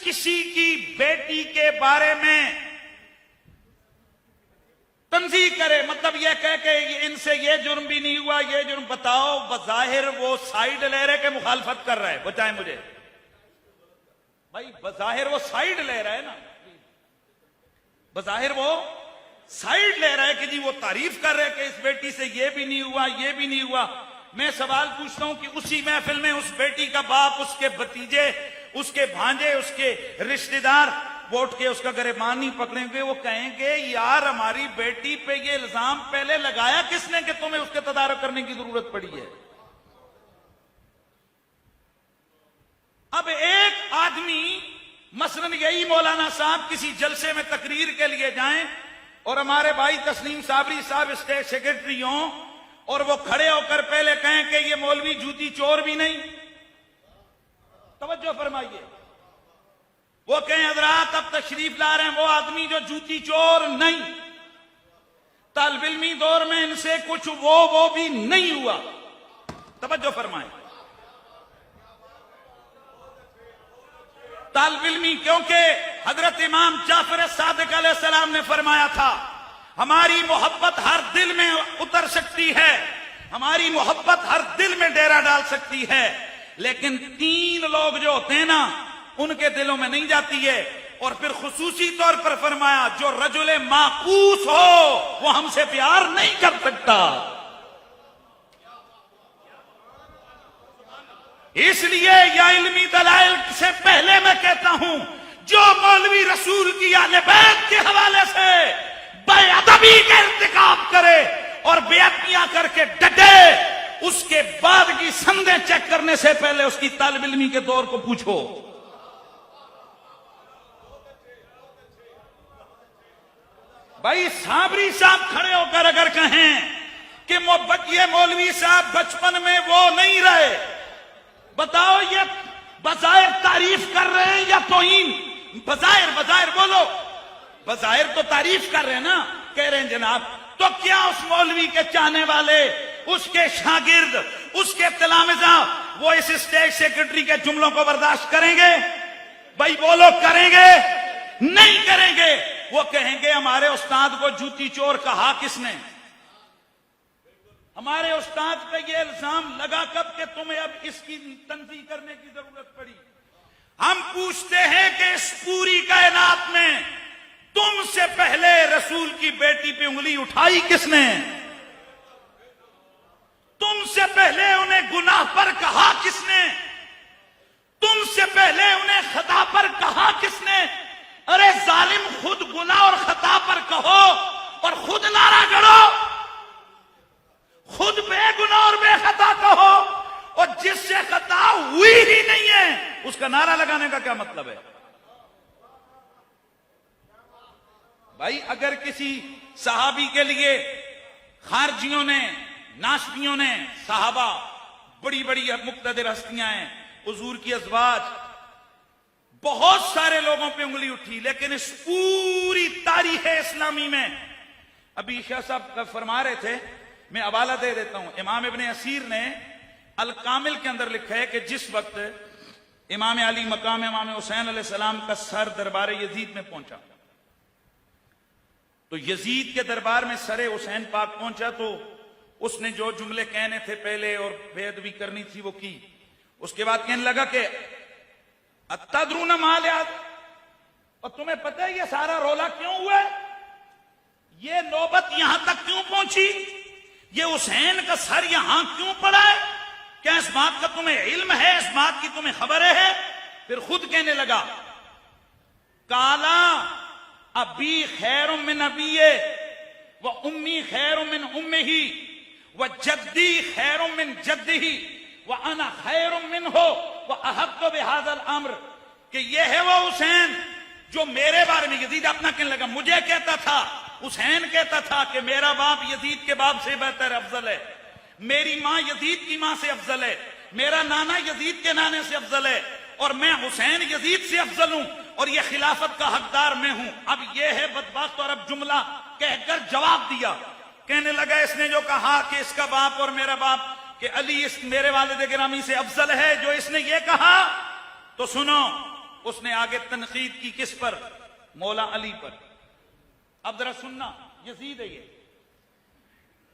کسی کی بیٹی کے بارے میں تنزیہ کرے، مطلب یہ کہے کہ ان سے یہ جرم بھی نہیں ہوا، یہ جرم، بتاؤ بظاہر وہ سائیڈ لے رہے کہ مخالفت کر رہا ہے؟ بتائیں مجھے بھائی، بظاہر وہ سائیڈ لے رہا ہے نا، بظاہر وہ سائیڈ لے رہا ہے کہ جی وہ تعریف کر رہے کہ اس بیٹی سے یہ بھی نہیں ہوا، یہ بھی نہیں ہوا۔ میں سوال پوچھتا ہوں کہ اسی محفل میں اس بیٹی کا باپ، اس کے بھتیجے، اس کے بھانجے، اس کے رشتہ دار ووٹ کے اس کا گریبان نہیں پکڑیں گے؟ وہ کہیں گے یار ہماری بیٹی پہ یہ الزام پہلے لگایا کس نے کہ تمہیں اس کے تدارک کرنے کی ضرورت پڑی ہے؟ اب ایک آدمی مثلاً یہی مولانا صاحب کسی جلسے میں تقریر کے لیے جائیں اور ہمارے بھائی تسنیم صابری صاحب اسٹیٹ سیکرٹری ہوں اور وہ کھڑے ہو کر پہلے کہیں کہ یہ مولوی جوتی چور بھی نہیں، توجہ فرمائیے، وہ کہیں حضرات اب تشریف لا رہے ہیں وہ آدمی جو جوتی چور نہیں، طالب علمی دور میں ان سے کچھ وہ بھی نہیں ہوا، توجہ فرمائیں، طالب علمی، کیونکہ حضرت امام جعفر صادق علیہ السلام نے فرمایا تھا ہماری محبت ہر دل میں اتر سکتی ہے، ہماری محبت ہر دل میں ڈیرا ڈال سکتی ہے، لیکن 3 لوگ جو ہوتے ہیں نا ان کے دلوں میں نہیں جاتی ہے۔ اور پھر خصوصی طور پر فرمایا جو رجل معکوس ہو وہ ہم سے پیار نہیں کر سکتا۔ اس لیے یا علمی دلائل سے پہلے میں کہتا ہوں جو مولوی رسول کی اہل بیت کے حوالے سے بے ادبی کا ارتکاب کرے اور بے ادبیاں کر کے ڈٹے، اس کے بعد کی سندیں چیک کرنے سے پہلے اس کی طالب علمی کے دور کو پوچھو۔ بھائی صابری صاحب کھڑے ہو کر اگر کہیں کہ یہ مولوی صاحب بچپن میں وہ نہیں رہے، بتاؤ یہ بظاہر تعریف کر رہے ہیں یا توہین؟ بظاہر بولو، بظاہر تو تعریف کر رہے ہیں نا، کہہ رہے ہیں جناب، تو کیا اس مولوی کے چاہنے والے، اس کے شاگرد، اس کے تلامذہ وہ اس اسٹیٹ سیکرٹری کے جملوں کو برداشت کریں گے؟ بھائی بولو، کریں گے؟ نہیں کریں گے۔ وہ کہیں گے ہمارے استاد کو جوتی چور کہا کس نے؟ ہمارے استاد پہ یہ الزام لگا کب کہ تمہیں اب اس کی تنظیم کرنے کی ضرورت پڑی؟ ہم پوچھتے ہیں کہ اس پوری کائنات میں تم سے پہلے رسول کی بیٹی پہ انگلی اٹھائی کس نے؟ تم سے پہلے انہیں گناہ پر کہا کس نے؟ تم سے پہلے انہیں خطا پر کہا کس نے؟ ارے ظالم، خود گناہ اور خطا پر کہو اور خود نعرہ گڑو، خود بے گناہ اور بے خطا کہو، اور جس سے خطا ہوئی ہی نہیں ہے اس کا نعرہ لگانے کا کیا مطلب ہے؟ بھائی اگر کسی صحابی کے لیے خارجیوں نے، ناسبیوں نے، صحابہ بڑی بڑی مقتدر ہستیاں ہیں، حضور کی ازواج، بہت سارے لوگوں پہ انگلی اٹھی، لیکن اس پوری تاریخ اسلامی میں ابھی شاہ صاحب فرما رہے تھے، میں حوالہ دے دیتا ہوں، امام ابن اسیر نے الکامل کے اندر لکھا ہے کہ جس وقت امام علی مقام امام حسین علیہ السلام کا سر دربار یزید میں پہنچا تو یزید کے دربار میں سر حسین پاک پہنچا تو اس نے جو جملے کہنے تھے پہلے اور بے ادبی کرنی تھی وہ کی۔ اس کے بعد کہنے لگا کہ اتدرون ما لیات، اور تمہیں پتہ ہے یہ سارا رولا کیوں ہوا ہے؟ یہ نوبت یہاں تک کیوں پہنچی؟ یہ حسین کا سر یہاں کیوں پڑا ہے؟ کیا اس بات کا تمہیں علم ہے؟ اس بات کی تمہیں خبر ہے؟ پھر خود کہنے لگا کالا ابی خیر من ابی و امی خیر من امہ و جدی خیر من جدہ و انا خیر منہ و احق بہذا الامر، کہ یہ ہے وہ حسین جو میرے بارے میں، یزید اپنا کہنے لگا، مجھے کہتا تھا، حسین کہتا تھا کہ میرا باپ یزید کے باپ سے بہتر افضل ہے، میری ماں یزید کی ماں سے افضل ہے، میرا نانا یزید کے نانے سے افضل ہے، اور میں حسین یزید سے افضل ہوں، اور یہ خلافت کا حقدار میں ہوں۔ اب یہ ہے بدبخت، اور اب جملہ کہہ کر جواب دیا، کہنے لگا اس نے جو کہا کہ اس کا باپ اور میرا باپ، کہ علی اس میرے والد گرامی سے افضل ہے، جو اس نے یہ کہا تو سنو، اس نے آگے تنقید کی کس پر؟ مولا علی پر. اب ذرا سننا، یزید ہے یہ.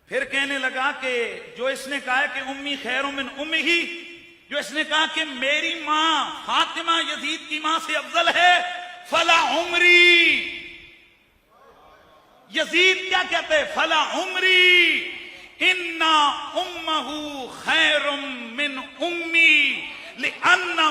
پھر کہنے لگا کہ جو اس نے کہا کہ امی خیر من امہ، جو اس نے کہا کہ میری ماں فاطمہ یزید کی ماں سے افضل ہے، فلا عمری. یزید کیا کہتے ہیں؟ فلا عمری انا امہ خیر من امی لانہ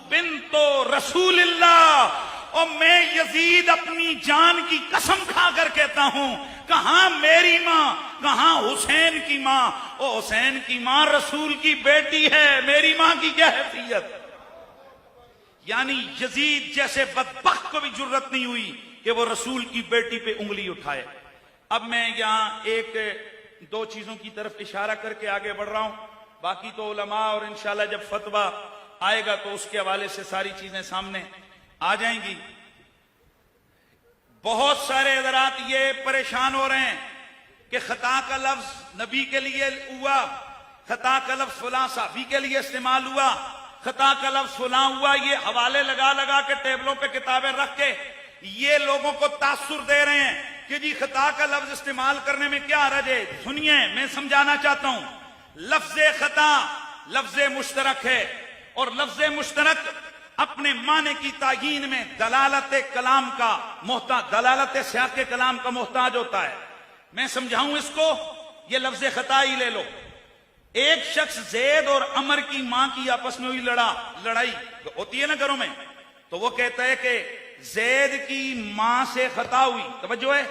بنت رسول اللہ. اور میں یزید اپنی جان کی قسم کھا کر کہتا ہوں، کہاں میری ماں، کہاں حسین کی ماں. او حسین کی ماں رسول کی بیٹی ہے، میری ماں کی کیا حیثیت؟ یعنی یزید جیسے بدبخت کو بھی جرت نہیں ہوئی کہ وہ رسول کی بیٹی پہ انگلی اٹھائے. اب میں یہاں ایک دو چیزوں کی طرف اشارہ کر کے آگے بڑھ رہا ہوں. باقی تو علماء اور انشاءاللہ جب فتویٰ آئے گا تو اس کے حوالے سے ساری چیزیں سامنے آ جائیں گی. بہت سارے حضرات یہ پریشان ہو رہے ہیں کہ خطا کا لفظ نبی کے لیے ہوا، خطا کا لفظ فلاں صحابی کے لیے استعمال ہوا، خطا کا لفظ فلاں ہوا. یہ حوالے لگا لگا کے ٹیبلوں پہ کتابیں رکھ کے یہ لوگوں کو تاثر دے رہے ہیں کہ جی خطا کا لفظ استعمال کرنے میں کیا حرج ہے. سنیے، میں سمجھانا چاہتا ہوں. لفظ خطا لفظ مشترک ہے، اور لفظ مشترک اپنے معنی کی تعیین میں دلالت کلام کا محتاج، دلالت سیاق کلام کا محتاج ہوتا ہے. میں سمجھاؤں اس کو. یہ لفظ خطا ہی لے لو. ایک شخص زید اور عمر کی ماں کی آپس میں ہوئی لڑائی ہوتی ہے نا گھروں میں، تو وہ کہتا ہے کہ زید کی ماں سے خطا ہوئی. توجہ ہے،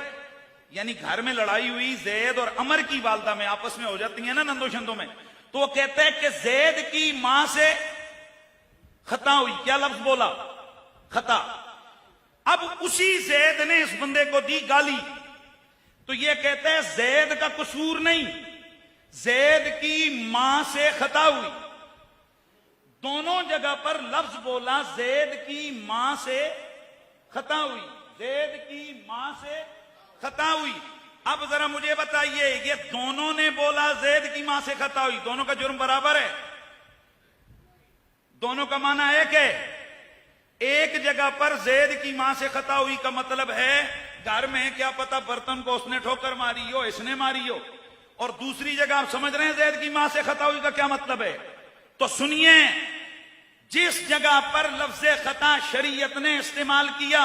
یعنی گھر میں لڑائی ہوئی زید اور عمر کی والدہ میں، آپس میں ہو جاتی ہیں نا نندو شندوں میں، تو وہ کہتا ہے کہ زید کی ماں سے خطا ہوئی. کیا لفظ بولا؟ خطا. اب اسی زید نے اس بندے کو دی گالی، تو یہ کہتا ہے زید کا قصور نہیں، زید کی ماں سے خطا ہوئی. دونوں جگہ پر لفظ بولا زید کی ماں سے خطا ہوئی، زید کی ماں سے خطا ہوئی. اب ذرا مجھے بتائیے، یہ دونوں نے بولا زید کی ماں سے خطا ہوئی، دونوں کا جرم برابر ہے؟ دونوں کا معنی ایک ہے. ایک جگہ پر زید کی ماں سے خطا ہوئی کا مطلب ہے گھر میں کیا پتا برتن کو اس نے ٹھوکر ماری ہو، اس نے ماری ہو. اور دوسری جگہ آپ سمجھ رہے ہیں زید کی ماں سے خطا ہوئی کا کیا مطلب ہے؟ تو سنیے، جس جگہ پر لفظ خطا شریعت نے استعمال کیا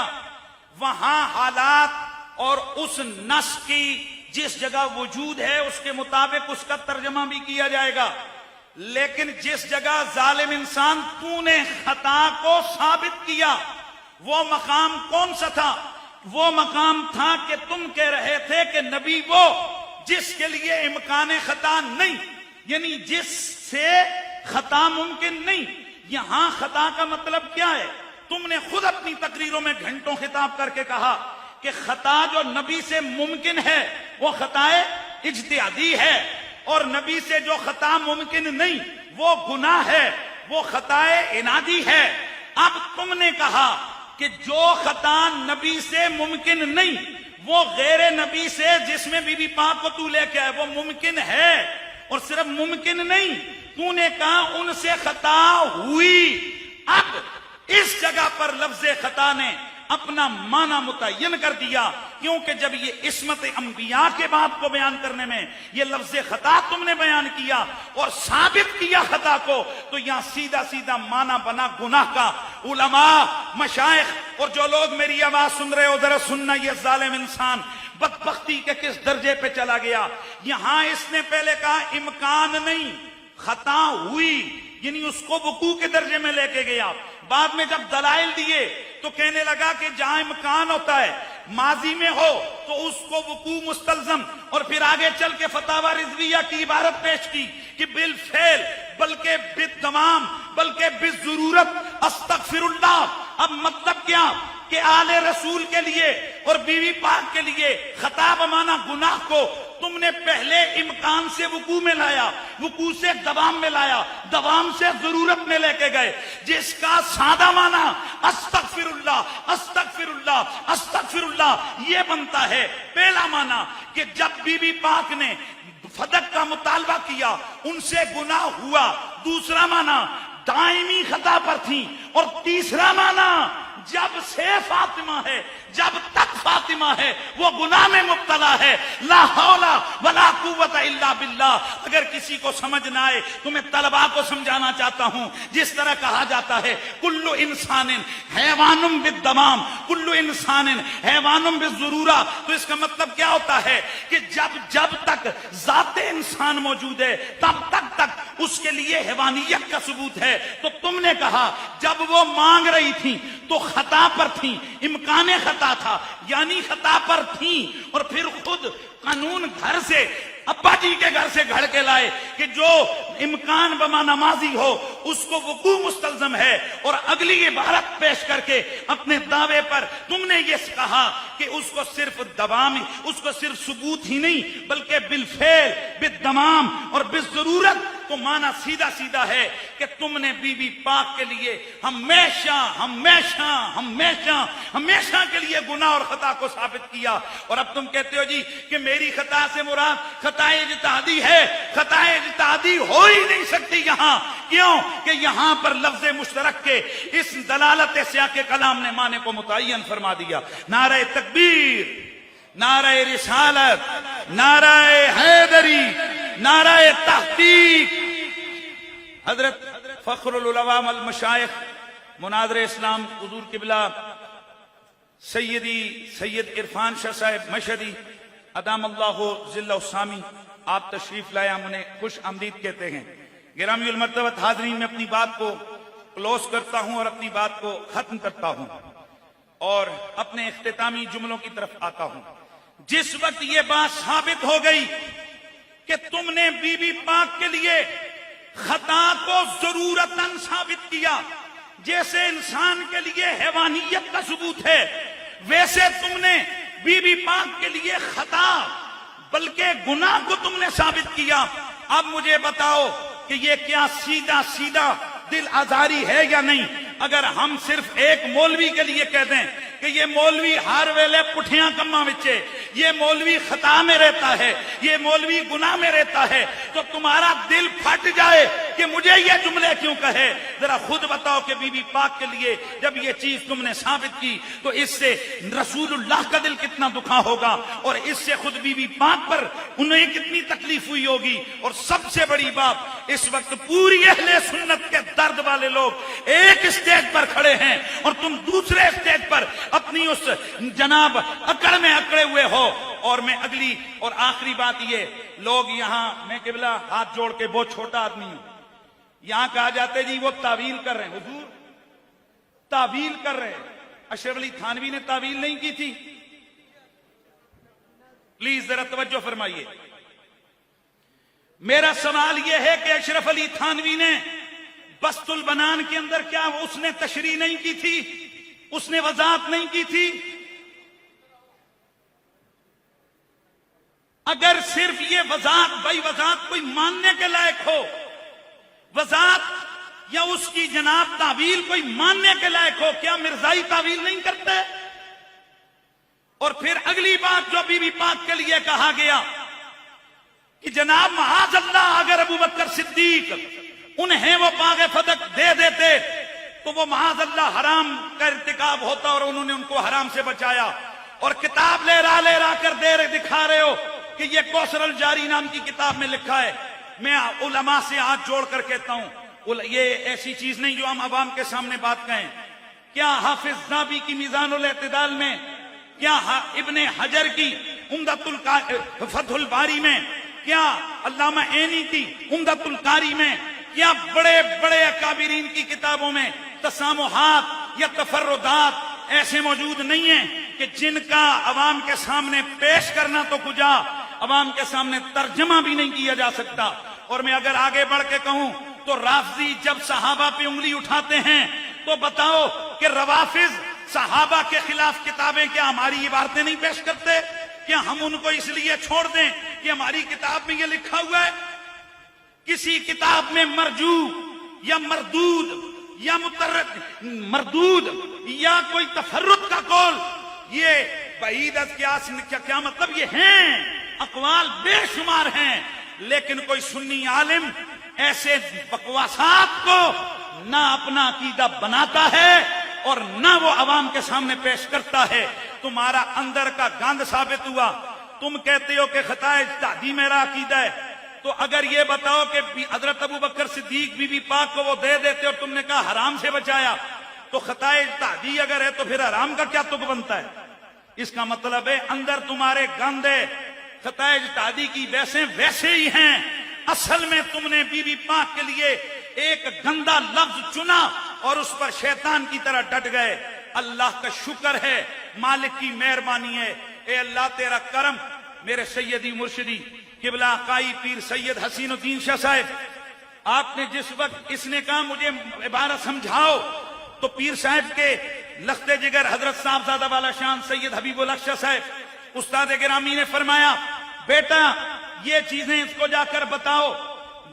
وہاں حالات اور اس نص کی جس جگہ وجود ہے اس کے مطابق اس کا ترجمہ بھی کیا جائے گا. لیکن جس جگہ ظالم انسان تو نے خطا کو ثابت کیا، وہ مقام کون سا تھا؟ وہ مقام تھا کہ تم کہہ رہے تھے کہ نبی وہ جس کے لیے امکان خطا نہیں، یعنی جس سے خطا ممکن نہیں. یہاں خطا کا مطلب کیا ہے؟ تم نے خود اپنی تقریروں میں گھنٹوں خطاب کر کے کہا کہ خطا جو نبی سے ممکن ہے وہ خطا اجتہادی ہے، اور نبی سے جو خطا ممکن نہیں وہ گناہ ہے، وہ خطا عنادی ہے. اب تم نے کہا کہ جو خطا نبی سے ممکن نہیں وہ غیر نبی سے جس میں بی بی پاک کو تو لے کے آئے وہ ممکن ہے، اور صرف ممکن نہیں، تو نے کہا ان سے خطا ہوئی. اب اس جگہ پر لفظ خطا نے اپنا معنی متعین کر دیا، کیونکہ جب یہ عصمت انبیاء کے بات کو بیان کرنے میں یہ لفظ خطا تم نے بیان کیا اور ثابت کیا خطا کو، تو یہاں سیدھا سیدھا معنی بنا گناہ کا. علماء، مشائخ اور جو لوگ میری آواز سن رہے ہو ذرا سننا، یہ ظالم انسان بدبختی کے کس درجے پہ چلا گیا. یہاں اس نے پہلے کہا امکان نہیں، خطا ہوئی، یعنی اس کو وقوع کے درجے میں لے کے گیا. بعد میں جب دلائل دیے تو کہنے لگا کہ جہاں امکان ہوتا ہے ماضی میں ہو تو اس کو وقوع مستلزم، اور پھر آگے چل کے فتاوی رضویہ کی عبارت پیش کی کہ بالفعل بلکہ بالتمام بلکہ بالضرورت استغفر اللہ. اب مطلب کیا کہ آل رسول کے لیے اور بیوی پاک کے لیے خطا بمانا گناہ کو تم نے پہلے امکان سے وقوع میں لایا، وقوع سے دوام میں لایا، دوام سے ضرورت میں لے کے گئے، جس کا سادہ معنی استغفر اللہ استغفر اللہ استغفر اللہ یہ بنتا ہے. پہلا معنی کہ جب بی بی پاک نے فدق کا مطالبہ کیا ان سے گناہ ہوا. دوسرا معنی دائمی خطا پر تھی. اور تیسرا معنی جب سے فاطمہ ہے، جب تک فاطمہ ہے وہ گناہ میں مبتلا ہے. لا حول ولا قوت الا باللہ. اگر کسی کو سمجھ نہ آئے تو میں طلباء کو سمجھانا چاہتا ہوں. جس طرح کہا جاتا ہے کل انسان حیوان بالدمام، کل انسان حیوان بالضرورہ، تو اس کا مطلب کیا ہوتا ہے کہ جب تک ذات انسان موجود ہے تب تک اس کے لیے حیوانیت کا ثبوت ہے. تو تم نے کہا جب وہ مانگ رہی تھی تو خطا پر تھی، امکان خطا تھا، یعنی خطا پر تھی، اور پھر خود قانون گھر سے، ابا جی کے گھر سے گھڑ کے لائے کہ جو امکان بمعنی ماضی ہو اس کو وقوع مستلزم ہے، اور اگلی عبارت پیش کر کے اپنے دعوے پر تم نے یہ کہا کہ اس کو صرف دبام، اس کو صرف ثبوت ہی نہیں بلکہ بالفعل، بالدمام اور بالضرورت. تو معنی سیدھا سیدھا ہے کہ تم نے بی بی پاک کے لیے ہمیشہ ہمیشہ ہمیشہ ہمیشہ کے لیے گناہ اور خطا کو ثابت کیا. اور اب تم کہتے ہو جی کہ میری خطا سے مراد خطا اجتہادی ہے. خطا اجتہادی ہو ہی نہیں سکتی یہاں. کیوں کہ یہاں پر لفظ مشترک کے اس دلالت سیاق کلام نے معنی کو متعین فرما دیا. نعرہ تکبیر، نعرہ رسالت، نعرہ حیدری، نعرہ تحقیق. حضرت فخر العلماء المشائخ مناظر اسلام حضور قبلہ سید عرفان شاہ صاحب مشہدی ادام اللہ ذلہ السامی، آپ تشریف لائے، ہم انہیں خوش آمدید کہتے ہیں. گرامی المرتبت حاضرین، میں اپنی بات کو کلوز کرتا ہوں اور اپنی بات کو ختم کرتا ہوں اور اپنے اختتامی جملوں کی طرف آتا ہوں. جس وقت یہ بات ثابت ہو گئی کہ تم نے بی بی پاک کے لیے خطا کو ضرورتاً ثابت کیا، جیسے انسان کے لیے حیوانیت کا ثبوت ہے، ویسے تم نے بی بی پاک کے لیے خطا بلکہ گناہ کو تم نے ثابت کیا. اب مجھے بتاؤ کہ یہ کیا سیدھا سیدھا دل آزاری ہے یا نہیں؟ اگر ہم صرف ایک مولوی کے لیے کہہ دیں کہ یہ مولوی ہر ویلے پٹھیاں کما وچے، یہ مولوی خطا میں رہتا ہے، یہ مولوی گناہ میں رہتا ہے، تو تمہارا دل پھٹ جائے کہ مجھے یہ جملے کیوں کہے. ذرا خود بتاؤ کہ بی بی پاک کے لیے جب یہ چیز تم نے ثابت کی تو اس سے رسول اللہ کا دل کتنا دکھا ہوگا، اور اس سے خود بی بی پاک پر انہیں کتنی تکلیف ہوئی ہوگی. اور سب سے بڑی بات، اس وقت پوری اہل سنت کے درد والے لوگ ایک اسٹیج پر کھڑے ہیں اور تم دوسرے اسٹیج پر اپنی اس جناب اکڑ میں اکڑے ہوئے ہو. اور میں اگلی اور آخری بات یہ، لوگ یہاں، میں قبلہ ہاتھ جوڑ کے بہت چھوٹا آدمی ہوں، یہاں کہا جاتا ہے جی وہ تعویل کر رہے ہیں، حضور تعویل کر رہے ہیں. اشرف علی تھانوی نے تعویل نہیں کی تھی؟ پلیز ذرا توجہ فرمائیے. میرا سوال یہ ہے کہ اشرف علی تھانوی نے بسط البنان کے اندر کیا اس نے تشریح نہیں کی تھی؟ اس نے وضاحت نہیں کی تھی؟ اگر صرف یہ وضاحت، بھائی وضاحت کوئی ماننے کے لائق ہو، وضاحت یا اس کی جناب تعویل کوئی ماننے کے لائق ہو، کیا مرزائی تعویل نہیں کرتے؟ اور پھر اگلی بات جو بی بی پاک کے لیے کہا گیا کہ جناب معاذ اللہ اگر ابو بکر صدیق انہیں وہ باغ فتح دے دیتے تو وہ معاذ اللہ حرام کا ارتکاب ہوتا، اور انہوں نے ان کو حرام سے بچایا. اور کتاب لے را کر دکھا رہے ہو کہ یہ کوثر الجاری نام کی کتاب میں لکھا ہے. میں علماء سے ہاتھ جوڑ کر کہتا ہوں، یہ ایسی چیز نہیں جو ہم عوام کے سامنے بات کہیں. کیا حافظ ذہبی کی میزان الاعتدال میں، کیا ابن حجر کی فتح الباری میں، کیا علامہ عینی کی عمدۃ القاری میں، کیا بڑے بڑے اکابرین کی کتابوں میں تسامحات یا تفردات ایسے موجود نہیں ہیں کہ جن کا عوام کے سامنے پیش کرنا تو کجا، عوام کے سامنے ترجمہ بھی نہیں کیا جا سکتا. اور میں اگر آگے بڑھ کے کہوں تو رافضی جب صحابہ پہ انگلی اٹھاتے ہیں تو بتاؤ کہ روافض صحابہ کے خلاف کتابیں کیا ہماری عبارتیں نہیں پیش کرتے؟ کیا ہم ان کو اس لیے چھوڑ دیں کہ ہماری کتاب میں یہ لکھا ہوا ہے؟ کسی کتاب میں مرجو یا مردود یا مردود یا کوئی تفرد کا قول، یہ بعید از قیاس کیا مطلب، یہ ہیں اقوال بے شمار ہیں، لیکن کوئی سنی عالم ایسے بکواسات کو نہ اپنا عقیدہ بناتا ہے اور نہ وہ عوام کے سامنے پیش کرتا ہے، تمہارا اندر کا گند ثابت ہوا۔ تم کہتے ہو کہ خطائے اجتہادی میرا عقیدہ ہے، تو اگر یہ بتاؤ کہ حضرت ابو بکر صدیق بی بی پاک کو وہ دے دیتے اور تم نے کہا حرام سے بچایا، تو خطائے اجتہادی اگر ہے تو پھر حرام کا کیا تک بنتا ہے؟ اس کا مطلب ہے اندر تمہارے گند ہے، خطائے اجتہادی کی ویسے ہی ہیں۔ اصل میں تم نے بی بی پاک کے لیے ایک گندا لفظ چنا اور اس پر شیطان کی طرح ڈٹ گئے۔ اللہ کا شکر ہے، مالک کی مہربانی ہے، اے اللہ تیرا کرم۔ میرے سیدی مرشدی قبلہ آقائی پیر سید حسین الدین شاہ صاحب، آپ نے جس وقت اس نے کہا مجھے عبارت سمجھاؤ، تو پیر صاحب کے لخت جگر حضرت صاحبزادہ والا شان سید حبیب الحق شاہ صاحب استاد گرامی نے فرمایا بیٹا یہ چیزیں اس کو جا کر بتاؤ۔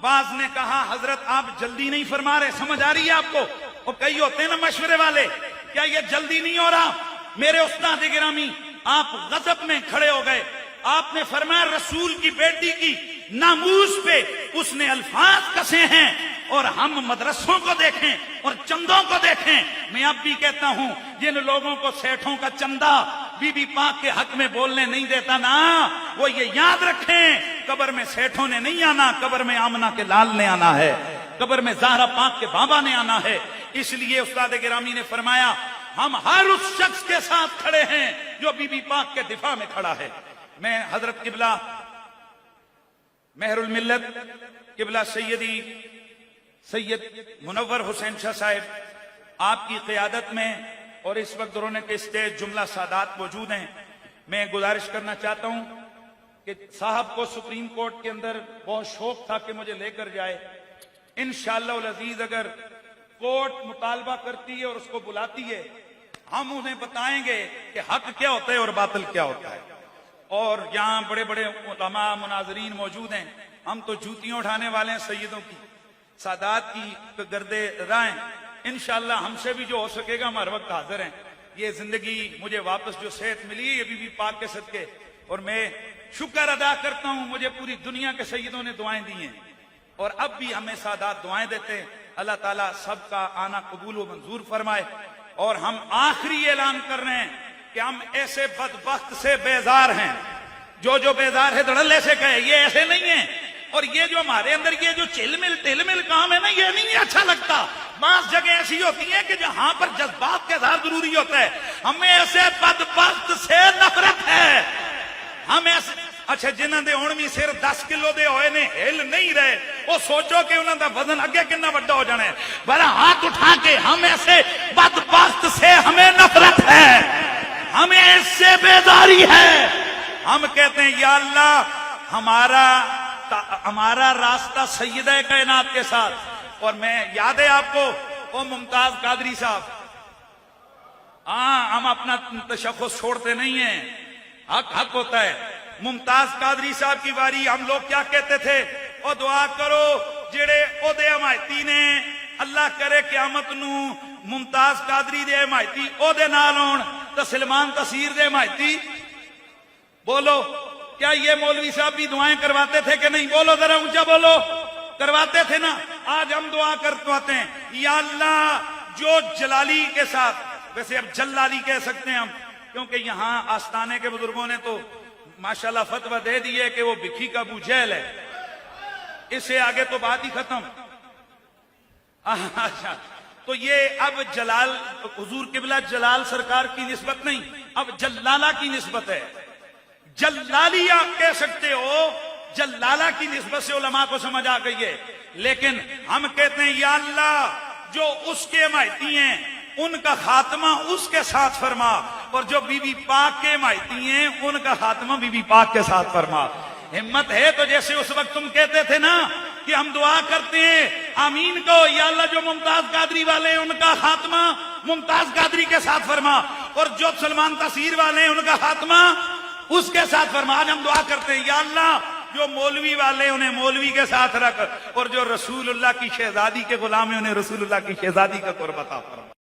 بعض نے کہا حضرت آپ جلدی نہیں فرما رہے، سمجھ آ رہی ہے آپ کو؟ وہ کئی ہوتے ہیں نا مشورے والے، کیا یہ جلدی نہیں ہو رہا؟ میرے استاد گرامی آپ غضب میں کھڑے ہو گئے، آپ نے فرمایا رسول کی بیٹی کی ناموس پہ اس نے الفاظ کسے ہیں، اور ہم مدرسوں کو دیکھیں اور چندوں کو دیکھیں۔ میں اب بھی کہتا ہوں جن لوگوں کو سیٹھوں کا چندہ بی بی پاک کے حق میں بولنے نہیں دیتا نا، وہ یہ یاد رکھیں قبر میں سیٹھوں نے نہیں آنا، قبر میں آمنہ کے لال نے آنا ہے، قبر میں زہرا پاک کے بابا نے آنا ہے۔ اس لیے استاد گرامی نے فرمایا ہم ہر اس شخص کے ساتھ کھڑے ہیں جو بی بی پاک کے دفاع میں کھڑا ہے۔ میں حضرت قبلہ مہر الملت قبلہ سیدی سید منور حسین شاہ صاحب آپ کی قیادت میں، اور اس وقت رونق کے اسٹیج جملہ سادات موجود ہیں، میں گزارش کرنا چاہتا ہوں کہ صاحب کو سپریم کورٹ کے اندر بہت شوق تھا کہ مجھے لے کر جائے۔ انشاءاللہ العزیز اگر کورٹ مطالبہ کرتی ہے اور اس کو بلاتی ہے، ہم انہیں بتائیں گے کہ حق کیا ہوتا ہے اور باطل کیا ہوتا ہے۔ اور یہاں بڑے بڑے علماء مناظرین موجود ہیں، ہم تو جوتیاں اٹھانے والے ہیں سیدوں کی، سادات کی گردے رائیں۔ انشاءاللہ ہم سے بھی جو ہو سکے گا ہم ہر وقت حاضر ہیں۔ یہ زندگی مجھے واپس جو صحت ملی ہے یہ بی بی پاک کے صدقے، اور میں شکر ادا کرتا ہوں مجھے پوری دنیا کے سیدوں نے دعائیں دی ہیں، اور اب بھی ہمیں سادات دعائیں دیتے ہیں۔ اللہ تعالیٰ سب کا آنا قبول و منظور فرمائے۔ اور ہم آخری اعلان کر رہے ہیں کہ ہم ایسے بدبخت سے بیزار ہیں، جو بیزار ہے دھڑلے سے کہے، یہ ایسے نہیں ہیں۔ اور یہ جو ہمارے اندر یہ جو چل مل کام ہے نا، یہ نہیں اچھا لگتا۔ بعض جگہ ایسی ہوتی ہیں کہ جہاں پر جذبات کے اظہار ضروری ہوتا ہے، ہمیں ایسے بدبخت سے نفرت ہے۔ ہم ایسے اچھا جنہاں دے ہن بھی صرف 10 کلو دے ہوئے نے ہل نہیں رہے، وہ سوچو کہ انہاں دا وزن اگے کتنا بڑا ہو جانا ہے۔ بڑا ہاتھ اٹھا کے ہم ایسے بدبخت سے ہمیں نفرت ہے، ہمیں اس سے بیزاری ہے۔ ہم کہتے ہیں یا اللہ ہمارا راستہ سیدہ کائنات کے ساتھ۔ اور میں یاد ہے آپ کو وہ ممتاز قادری صاحب، ہاں ہم اپنا تشخص چھوڑتے نہیں ہیں، حق ہوتا ہے۔ ممتاز قادری صاحب کی باری ہم لوگ کیا کہتے تھے؟ او دعا کرو جڑے او دے حمایتی نے، اللہ کرے قیامت نو ممتاز قادری دے حمایتی او دے نال ہون تے سلمان تسیر دے حمایتی۔ بولو کیا یہ مولوی صاحب بھی دعائیں کرواتے تھے کہ نہیں؟ بولو ذرا اونچا بولو، کرواتے تھے نا۔ آج ہم دعا کرواتے ہیں یا اللہ جو جلالی کے ساتھ، ویسے اب جلالی کہہ سکتے ہیں ہم کیونکہ یہاں آستانے کے بزرگوں نے تو ماشاءاللہ فتویٰ دے دی ہے کہ وہ بکھی کا ابو جہل ہے، اس سے آگے تو بات ہی ختم۔ اچھا تو یہ اب جلال حضور قبلہ جلال سرکار کی نسبت نہیں، اب جلالہ کی نسبت ہے۔ جلالیہ کہہ سکتے ہو، جلالہ کی نسبت سے علماء کو سمجھ آ گئی ہے، لیکن ہم کہتے ہیں یا اللہ جو اس کے حمایتی ہیں ان کا خاتمہ اس کے ساتھ فرما، اور جو بی بی پاک کے حمایتی ہیں ان کا خاتمہ بی بی پاک کے ساتھ فرما۔ ہمت ہے تو جیسے اس وقت تم کہتے تھے نا کہ ہم دعا کرتے ہیں آمین کو، یا اللہ جو ممتاز قادری والے ہیں ان کا خاتمہ ممتاز قادری کے ساتھ فرما، اور جو سلمان تسیر والے ہیں ان کا خاتمہ اس کے ساتھ فرما۔ آج ہم دعا کرتے ہیں یا اللہ جو مولوی والے انہیں مولوی کے ساتھ رکھ، اور جو رسول اللہ کی شہزادی کے غلام ہیں انہیں رسول اللہ کی شہزادی کا قرب عطا فرما۔